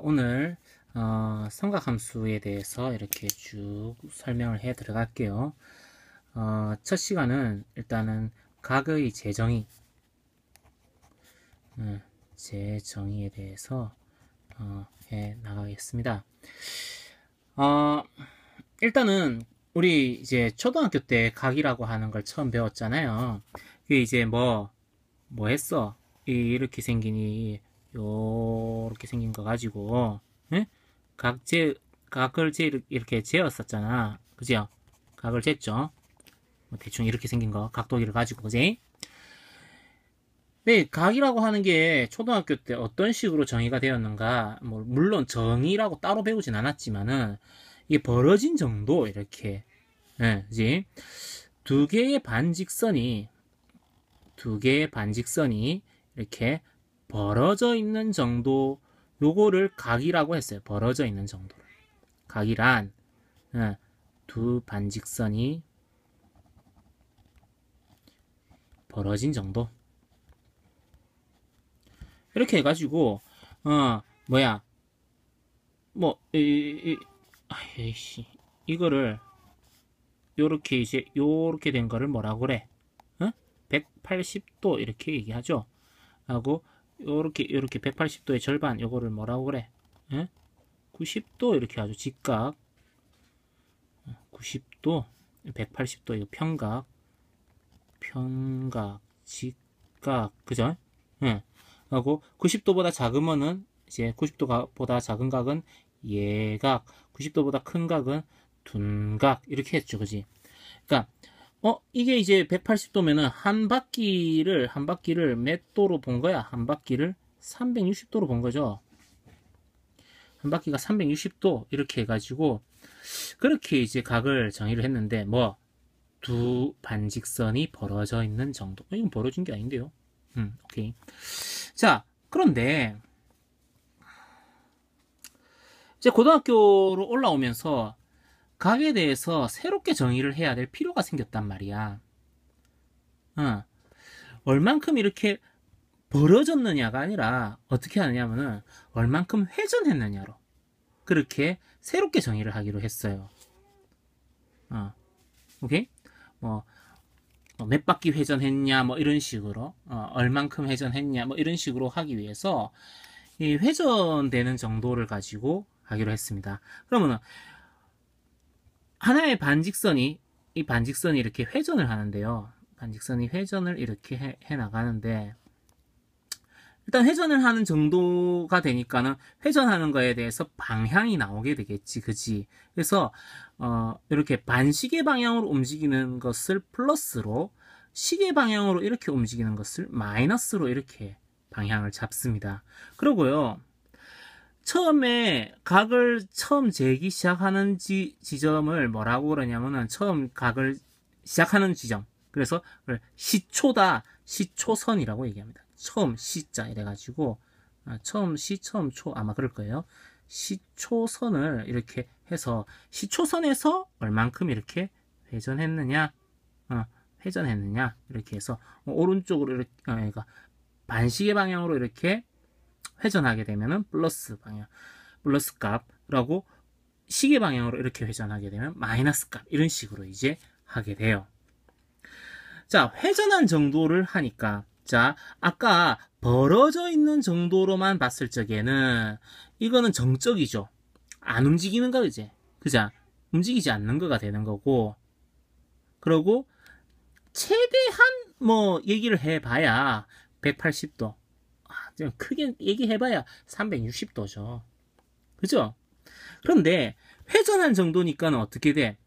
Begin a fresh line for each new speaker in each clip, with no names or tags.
오늘 삼각함수에 대해서 이렇게 쭉 설명을 해 들어갈게요. 첫 시간은 일단은 각의 재정의, 재정의에 대해서 해 나가겠습니다. 일단은 우리 이제 초등학교 때 각이라고 하는 걸 처음 배웠잖아요. 그게 이제 뭐 했어? 이렇게 생기니 요렇게 생긴 거 가지고 각을 이렇게 재었었잖아. 그죠? 각을 쟀죠. 뭐 대충 이렇게 생긴 거 각도기를 가지고, 그지? 네, 각이라고 하는 게 초등학교 때 어떤 식으로 정의가 되었는가, 뭐 물론 정의라고 따로 배우진 않았지만은 이게 벌어진 정도, 이렇게, 그지? 두 개의 반직선이 이렇게 벌어져 있는 정도, 요거를 각이라고 했어요. 벌어져 있는 정도를. 각이란 두 반직선이 벌어진 정도. 이렇게 해가지고 이거를 요렇게 이제 요렇게 된 거를 뭐라고 그래? 180도 이렇게 얘기하죠. 하고 요렇게 180도의 절반 요거를 뭐라고 그래? 90도 이렇게 하죠. 직각. 90도, 180도 이거 편각, 직각, 그죠? 하고 90도보다 작으면은 이제 90도보다 작은 각은 예각, 90도보다 큰 각은 둔각 이렇게 했죠, 그지? 그러니까 이게 이제 180도면은 한 바퀴를 몇 도로 본 거야? 한 바퀴를 360도로 본 거죠. 한 바퀴가 360도 이렇게 해가지고 그렇게 이제 각을 정의를 했는데 두 반직선이 벌어져 있는 정도. 이건 벌어진 게 아닌데요. 오케이. 자, 그런데 이제 고등학교로 올라오면서 각에 대해서 새롭게 정의를 해야 될 필요가 생겼단 말이야. 얼만큼 이렇게 벌어졌느냐가 아니라 어떻게 하느냐면은 얼만큼 회전했느냐로 그렇게 새롭게 정의를 하기로 했어요. 오케이? 몇 바퀴 회전했냐 뭐 이런 식으로 얼만큼 회전했냐 뭐 이런 식으로 하기 위해서 이 회전되는 정도를 가지고 하기로 했습니다. 그러면은 하나의 반직선이 이렇게 회전을 하는데요. 반직선이 회전을 이렇게 해 나가는데 일단 회전을 하는 정도가 되니까는 회전하는 거에 대해서 방향이 나오게 되겠지, 그지? 그래서 이렇게 반시계 방향으로 움직이는 것을 플러스로, 시계 방향으로 이렇게 움직이는 것을 마이너스로 이렇게 방향을 잡습니다. 그리고요, 처음에 각을 처음 재기 시작하는 지점을 뭐라고 그러냐면은 처음 각을 시작하는 지점. 그래서 시초다, 시초선이라고 얘기합니다. 처음 시자 이래가지고 처음 시, 처음 초 아마 그럴 거예요. 시초선을 이렇게 해서 시초선에서 얼만큼 이렇게 회전했느냐, 이렇게 해서 오른쪽으로 이렇게 그러니까 반시계 방향으로 이렇게 회전하게 되면은 플러스 방향, 플러스 값이라고 시계 방향으로 이렇게 회전하게 되면 마이너스 값 이런 식으로 이제 하게 돼요. 자, 회전한 정도를 하니까 자, 아까 벌어져 있는 정도로만 봤을 적에는 이거는 정적이죠. 안 움직이는 거 이제. 그죠? 움직이지 않는 거가 되는 거고. 그리고 최대한 얘기를 해봐야 180도. 좀 크게 얘기해봐야 360도죠. 그죠? 그런데 회전한 정도니까는 어떻게 돼?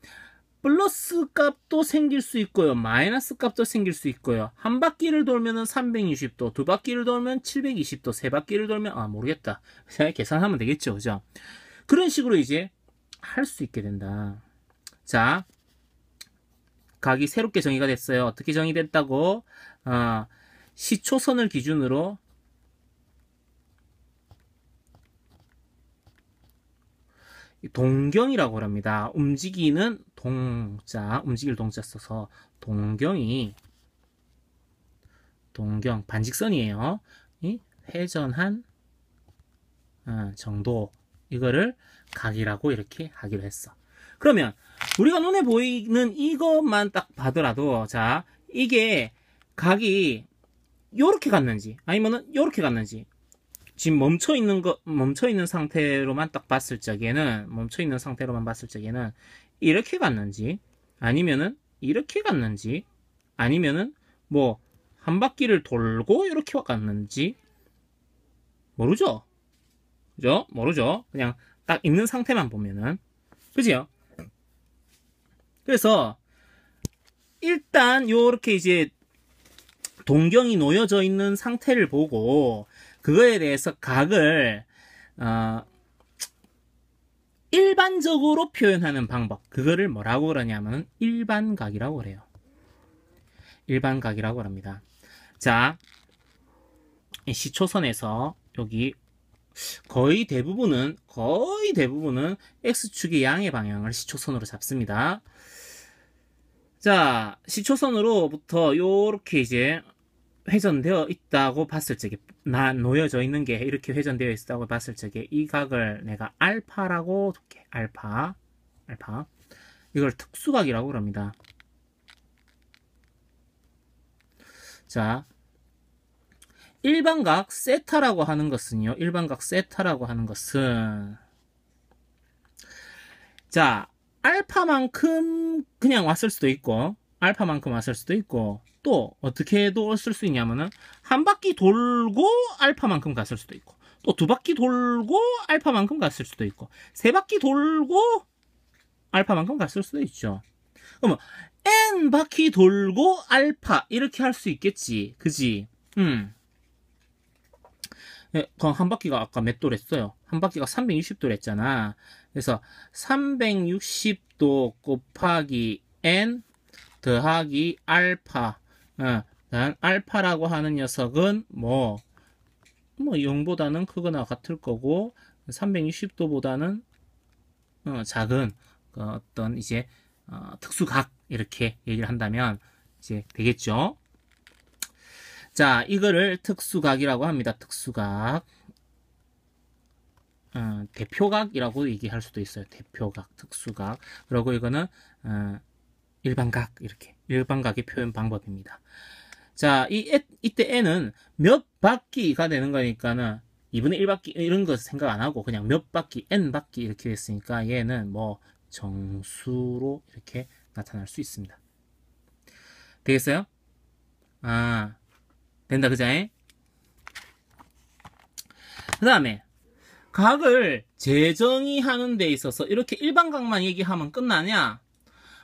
플러스 값도 생길 수 있고요. 마이너스 값도 생길 수 있고요. 한 바퀴를 돌면은 360도, 두 바퀴를 돌면 720도, 세 바퀴를 돌면 모르겠다. 그냥 계산하면 되겠죠. 그죠? 그런 식으로 이제 할 수 있게 된다. 자, 각이 새롭게 정의가 됐어요. 어떻게 정의됐다고? 시초선을 기준으로 동경이라고 합니다. 움직이는 동자, 움직일 동자 써서 동경, 반직선이에요. 이 회전한 정도, 이거를 각이라고 이렇게 하기로 했어. 그러면 우리가 눈에 보이는 이것만 딱 봐더라도, 자, 이게 각이 요렇게 갔는지 아니면은 요렇게 갔는지, 지금 멈춰있는 상태로만 딱 봤을 적에는, 이렇게 갔는지, 아니면은 이렇게 갔는지, 아니면은 뭐 한 바퀴를 돌고 이렇게 갔는지 모르죠? 그죠? 모르죠? 그냥 딱 있는 상태만 보면은. 그죠? 그래서 일단 요렇게 이제 동경이 놓여져 있는 상태를 보고 그거에 대해서 각을 일반적으로 표현하는 방법, 그거를 뭐라고 그러냐면은 일반각이라고 그래요. 일반각이라고 합니다. 자, 이 시초선에서 여기 거의 대부분은 X축의 양의 방향을 시초선으로 잡습니다. 자, 시초선으로부터 요렇게 이제 회전되어 있다고 봤을 적에, 놓여져 있는 게 이렇게 회전되어 있다고 봤을 적에 이 각을 내가 알파라고 둘게. 알파. 이걸 특수각이라고 합니다. 자, 일반각 세타라고 하는 것은요, 자, 알파만큼 그냥 왔을 수도 있고, 또 어떻게도 왔을 수 있냐면은 한 바퀴 돌고 알파만큼 갔을 수도 있고, 또 두 바퀴 돌고 알파만큼 갔을 수도 있고, 세 바퀴 돌고 알파만큼 갔을 수도 있죠. 그러면 n 바퀴 돌고 알파 이렇게 할 수 있겠지, 그지? 그럼 한 바퀴가 아까 몇 도랬어요? 한 바퀴가 360도 했잖아. 그래서 360도 곱하기 n 더하기 알파. 난 알파라고 하는 녀석은 뭐 0보다는 크거나 같을 거고, 360도보다는 작은 어떤 이제 특수각, 이렇게 얘기를 한다면 이제 되겠죠. 자, 이거를 특수각이라고 합니다. 특수각. 대표각이라고 얘기할 수도 있어요. 대표각, 특수각. 그리고 이거는 일반각, 이렇게 일반각의 표현 방법입니다. 자, 이때 n은 몇 바퀴가 되는 거니까는 2분의 1바퀴 이런 거 생각 안 하고 그냥 몇 바퀴, n 바퀴 이렇게 됐으니까 얘는 뭐 정수로 이렇게 나타날 수 있습니다. 되겠어요? 된다, 그자잉? 그 다음에 각을 재정의하는 데 있어서 이렇게 일반각만 얘기하면 끝나냐?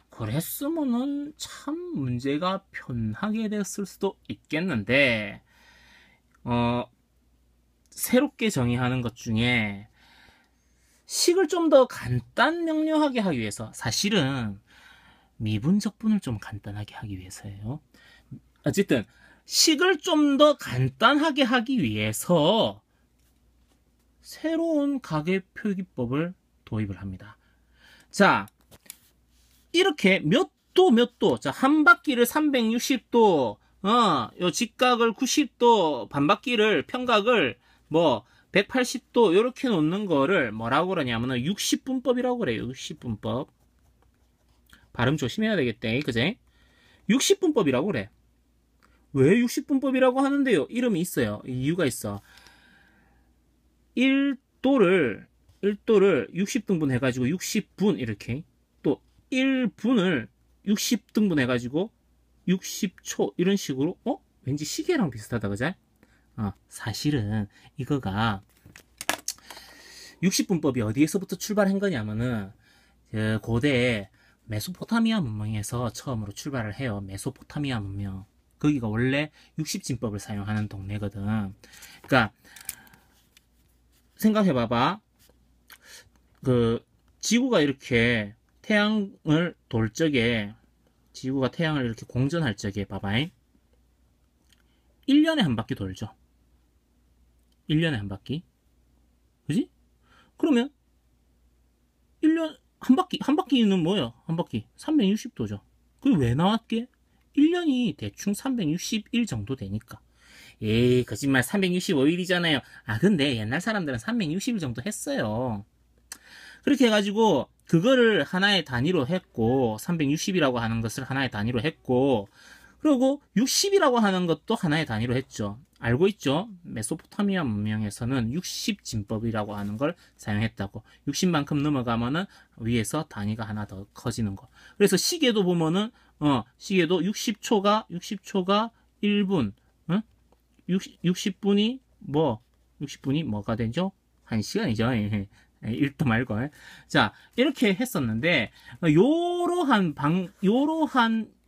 그랬으면은 참 문제가 편하게 됐을 수도 있겠는데, 새롭게 정의하는 것 중에 식을 좀 더 간단 명료하게 하기 위해서, 사실은 미분적분을 좀 간단하게 하기 위해서예요. 어쨌든 식을 좀 더 간단하게 하기 위해서 새로운 각의 표기법을 도입을 합니다. 자, 이렇게 몇 도, 자, 한 바퀴를 360도, 요 직각을 90도, 반바퀴를, 평각을 뭐 180도 이렇게 놓는 거를 뭐라고 그러냐면은 60분법이라고 그래요. 60분법. 발음 조심해야 되겠대, 그제? 60분법이라고 그래. 왜 60분법이라고 하는데요? 이름이 있어요. 이유가 있어. 1도를 60등분 해가지고 60분 이렇게, 또 1분을 60등분 해가지고 60초 이런 식으로, 왠지 시계랑 비슷하다, 그제? 사실은 이거가 60분법이 어디에서부터 출발한 거냐면은 고대 메소포타미아 문명에서 처음으로 출발을 해요. 메소포타미아 문명. 거기가 원래 60진법을 사용하는 동네거든. 그러니까 생각해봐봐. 지구가 이렇게 태양을 돌 적에, 지구가 태양을 이렇게 공전할 적에 봐봐. 1년에 한 바퀴 돌죠. 1년에 한 바퀴. 그지? 그러면 1년 한 바퀴는 뭐예요? 한 바퀴 360도죠. 그게 왜 나왔게? 1년이 대충 360일 정도 되니까. 에이, 거짓말 365일이잖아요. 아, 근데 옛날 사람들은 360일 정도 했어요. 그렇게 해가지고, 그거를 하나의 단위로 했고, 360이라고 하는 것을 하나의 단위로 했고, 그리고 60이라고 하는 것도 하나의 단위로 했죠. 알고 있죠? 메소포타미아 문명에서는 60진법이라고 하는 걸 사용했다고. 60만큼 넘어가면은 위에서 단위가 하나 더 커지는 거. 그래서 시계도 보면은 시계도 60초가 1분, 60분이 60분이 뭐가 되죠? 1시간이죠. 1도 말고. 자, 이렇게 했었는데, 요러한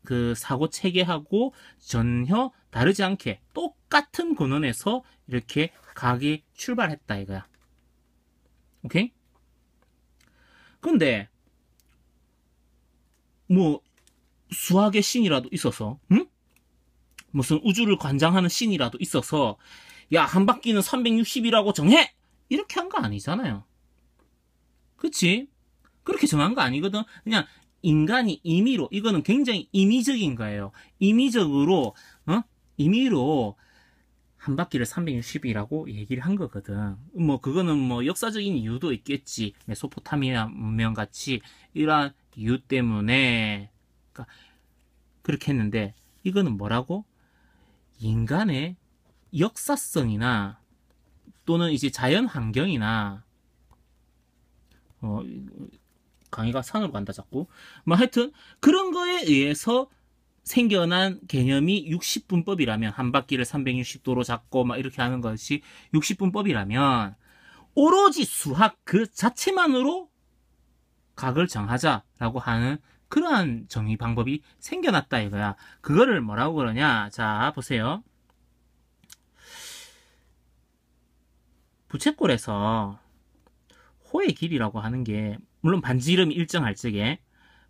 그 사고 체계하고 전혀 다르지 않게 똑같은 근원에서 이렇게 각이 출발했다 이거야. 오케이? 근데 뭐 수학의 신이라도 있어서, 응? 무슨 우주를 관장하는 신이라도 있어서, 야, 한 바퀴는 360이라고 정해! 이렇게 한 거 아니잖아요. 그치? 그렇게 정한 거 아니거든. 그냥 인간이 임의로, 이거는 굉장히 임의적인 거예요. 임의적으로, 임의로 한 바퀴를 360이라고 얘기를 한 거거든. 뭐, 그거는 뭐 역사적인 이유도 있겠지. 메소포타미아 문명 같이 이러한 이유 때문에. 그러니까 그렇게 했는데, 이거는 뭐라고? 인간의 역사성이나 또는 이제 자연 환경이나 강의가 산으로 간다 자꾸. 뭐 하여튼 그런 거에 의해서 생겨난 개념이 60분법이라면 한 바퀴를 360도로 잡고 막 이렇게 하는 것이 60분법이라면 오로지 수학 그 자체만으로 각을 정하자라고 하는 그러한 정의 방법이 생겨났다 이거야. 그거를 뭐라고 그러냐? 자, 보세요. 부채꼴에서 호의 길이라고 하는 게 물론 반지름이 일정할 적에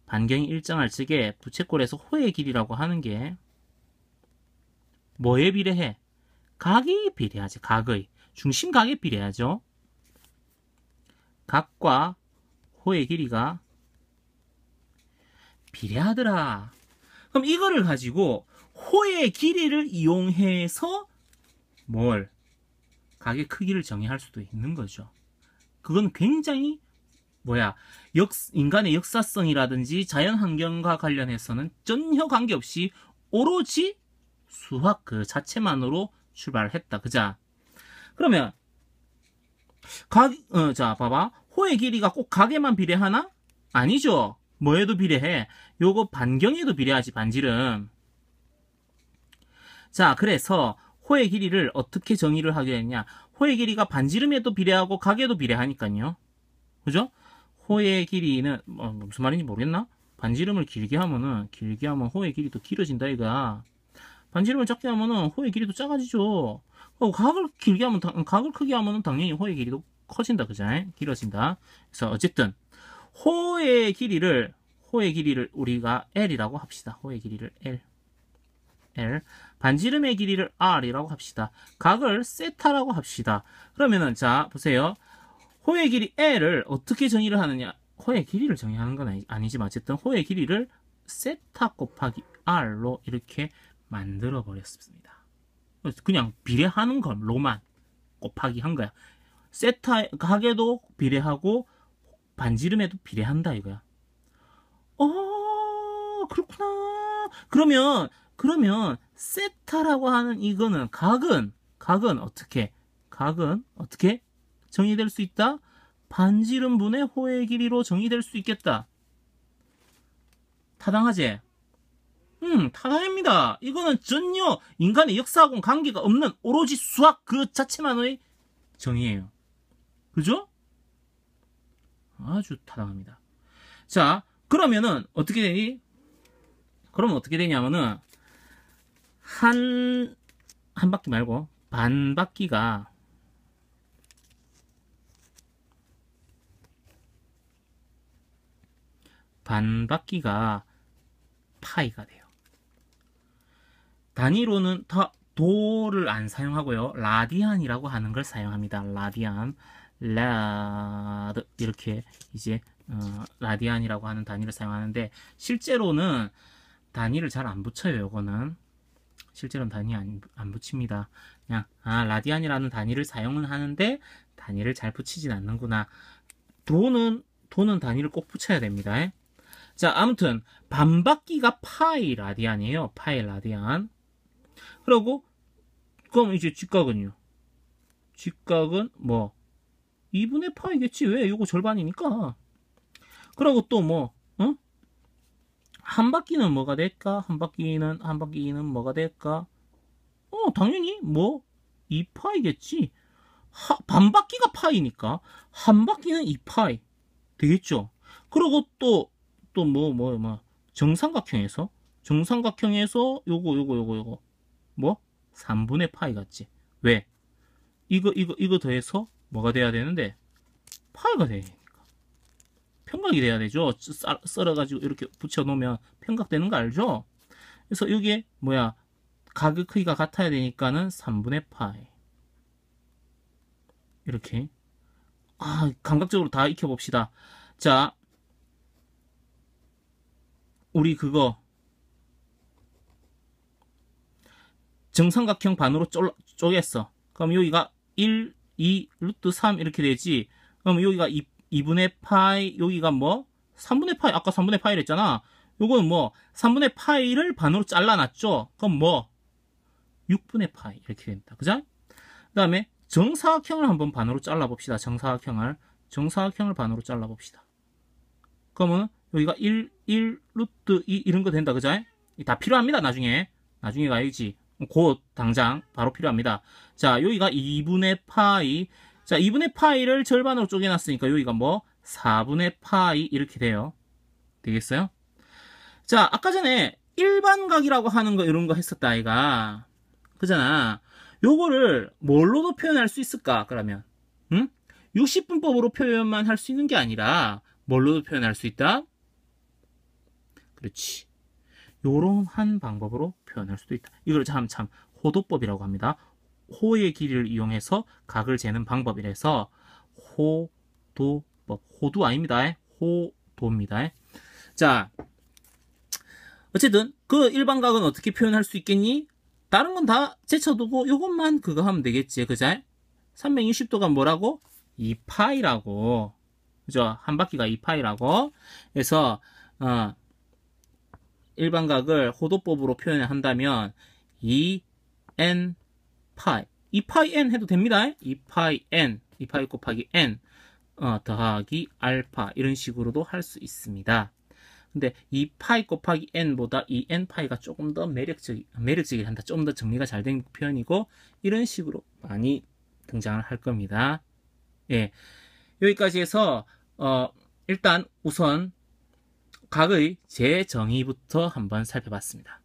반경이 일정할 적에 부채꼴에서 호의 길이라고 하는 게 뭐에 비례해? 각이 비례하지. 각의 중심각에 비례하죠. 각과 호의 길이가 비례하더라. 그럼 이거를 가지고 호의 길이를 이용해서 뭘? 각의 크기를 정의할 수도 있는 거죠. 그건 굉장히 인간의 역사성이라든지 자연환경과 관련해서는 전혀 관계없이 오로지 수학 그 자체만으로 출발했다. 그자? 그러면 자, 봐봐. 호의 길이가 꼭 각에만 비례하나? 아니죠. 뭐에도 비례해? 요거 반경에도 비례하지, 반지름. 자, 그래서 호의 길이를 어떻게 정의를 하게 됐냐? 호의 길이가 반지름에도 비례하고 각에도 비례하니까요. 그죠? 호의 길이는 무슨 말인지 모르겠나? 반지름을 길게 하면 호의 길이도 길어진다 이거야. 반지름을 작게 하면은 호의 길이도 작아지죠. 각을 길게 하면 각을 크게 하면은 당연히 호의 길이도 커진다, 그죠? 길어진다. 그래서 어쨌든 호의 길이를 우리가 L이라고 합시다. 호의 길이를 L. 반지름의 길이를 R이라고 합시다. 각을 세타라고 합시다. 그러면은 자 보세요. 호의 길이 L을 어떻게 정의를 하느냐? 호의 길이를 정의하는 건 아니지만 어쨌든 호의 길이를 세타 곱하기 R로 이렇게 만들어 버렸습니다. 그냥 비례하는 걸로만 곱하기 한 거야. 세타 각에도 비례하고 반지름에도 비례한다 이거야. 그렇구나. 그러면 세타라고 하는 이거는 각은 어떻게 정의될 수 있다? 반지름분의 호의 길이로 정의될 수 있겠다. 타당하지? 타당합니다. 이거는 전혀 인간의 역사하고는 관계가 없는 오로지 수학 그 자체만의 정의예요. 그죠? 아주 타당합니다. 자, 그러면은 어떻게 되니? 그러면 어떻게 되냐면은 한 바퀴 말고 반 바퀴가 파이가 돼요. 단위로는 다 도를 안 사용하고요. 라디안이라고 하는 걸 사용합니다. 라디안, 이렇게 이제 라디안이라고 하는 단위를 사용하는데 실제로는 단위를 잘 안 붙여요. 요거는 실제로는 단위 안 붙입니다. 그냥 라디안이라는 단위를 사용은 하는데 단위를 잘 붙이진 않는구나. 도는 단위를 꼭 붙여야 됩니다. 자, 아무튼 반바퀴가 파이 라디안이에요. 파이 라디안. 그리고 그럼 이제 직각은요? 직각은 뭐 2분의 파이겠지. 왜? 이거 절반이니까. 그리고 또 뭐 한 바퀴는 뭐가 될까? 한 바퀴는 뭐가 될까? 당연히 뭐 2파이겠지. 반바퀴가 파이니까 한 바퀴는 2파이 되겠죠. 그리고 또 정삼각형에서 요거 뭐 3분의 파이 같지. 왜? 이거 더해서 뭐가 돼야 되는데 파이가 돼. 평각이 돼야 되죠. 썰어가지고 이렇게 붙여놓으면 평각되는 거 알죠? 그래서 이게 뭐야? 각의 크기가 같아야 되니까는 3분의 파이. 이렇게. 감각적으로 다 익혀봅시다. 자, 우리 그거 정삼각형 반으로 쪼갰어. 그럼 여기가 1, 2, 루트 3 이렇게 되지. 그럼 여기가 2분의 파이, 여기가 뭐? 3분의 파이, 아까 3분의 파이를 했잖아. 요거는 뭐? 3분의 파이를 반으로 잘라놨죠? 그럼 뭐? 6분의 파이, 이렇게 됩니다. 그죠? 그 다음에 정사각형을 한번 반으로 잘라봅시다. 정사각형을 반으로 잘라봅시다. 그러면 여기가 1, 루트 2 이런 거 된다. 그죠? 다 필요합니다. 나중에 가야지. 곧 당장 바로 필요합니다. 자, 여기가 2분의 파이. 자, 2분의 파이를 절반으로 쪼개놨으니까 여기가 뭐 4분의 파이 이렇게 돼요. 되겠어요? 자, 아까 전에 일반각이라고 하는 거 이런 거 했었다 아이가. 그잖아. 요거를 뭘로도 표현할 수 있을까? 그러면 60분법으로 표현만 할 수 있는 게 아니라 뭘로도 표현할 수 있다? 그렇지. 요런 한 방법으로 표현할 수도 있다. 이걸 참 호도법이라고 합니다. 호의 길이를 이용해서 각을 재는 방법이라서 호도법. 호도 아닙니다. 호도입니다. 자, 어쨌든 그 일반각은 어떻게 표현할 수 있겠니? 다른 건 다 제쳐두고 요것만 그거 하면 되겠지. 그죠? 360도가 뭐라고? 2파이라고. 그죠? 한 바퀴가 2파이라고. 그래서 일반각을 호도법으로 표현을 한다면 2n 파이 2파이 n 해도 됩니다. 2파이 n 2파이 곱하기 n 더하기 알파 이런 식으로도 할 수 있습니다. 근데 2파이 곱하기 n보다 2n파이가 조금 더 매력적이란다. 좀 더 정리가 잘 된 표현이고 이런 식으로 많이 등장을 할 겁니다. 예, 여기까지 해서 일단 우선 각의 재정의부터 한번 살펴봤습니다.